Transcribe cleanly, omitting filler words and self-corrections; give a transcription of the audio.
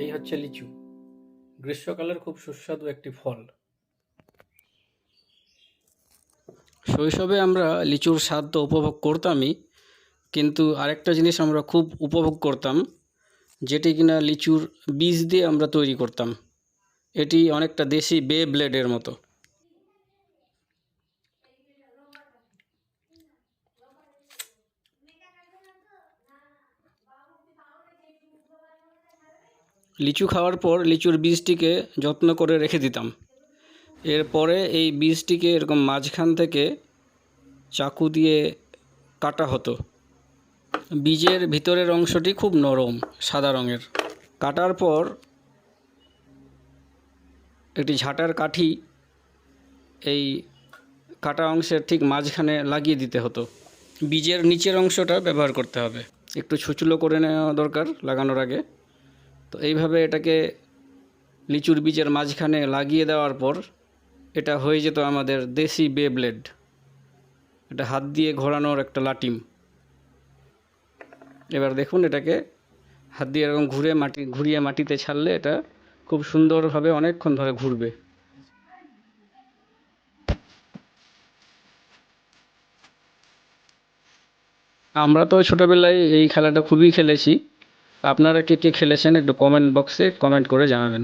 এই হচ্ছে লিচু। গ্রীষ্মকালের খুব সুস্বাদু একটি ফল। শৈশবে আমরা লিচুর স্বাদ তো উপভোগ করতামই, কিন্তু আরেকটা জিনিস আমরা খুব উপভোগ করতাম, যেটি কিনা লিচুর বীজ দিয়ে আমরা তৈরি করতাম। এটি অনেকটা দেশি বে ব্লেডের মতো। লিচু খাওয়ার পর লিচুর বীজটিকে যত্ন করে রেখে দিতাম। এরপরে এই বীজটিকে এরকম মাঝখান থেকে চাকু দিয়ে কাটা হতো। বীজের ভিতরের অংশটি খুব নরম, সাদা রঙের। কাটার পর একটি ঝাঁটার কাঠি এই কাটা অংশের ঠিক মাঝখানে লাগিয়ে দিতে হতো। বীজের নিচের অংশটা ব্যবহার করতে হবে, একটু ছুচলো করে নেওয়া দরকার লাগানোর আগে। তো এইভাবে এটাকে লিচুর বীজের মাঝখানে লাগিয়ে দেওয়ার পর এটা হয়ে যেত আমাদের দেশি বে ব্লেড। এটা হাত দিয়ে ঘোরানোর একটা লাটিম। এবার দেখুন, এটাকে হাত দিয়ে এরকম ঘুরিয়ে মাটিতে ছাড়লে এটা খুব সুন্দরভাবে অনেকক্ষণ ধরে ঘুরবে। আমরা তো ছোটোবেলায় এই খেলাটা খুবই খেলেছি। আপনারা কে কে খেলেছেন একটু কমেন্ট বক্সে কমেন্ট করে জানাবেন।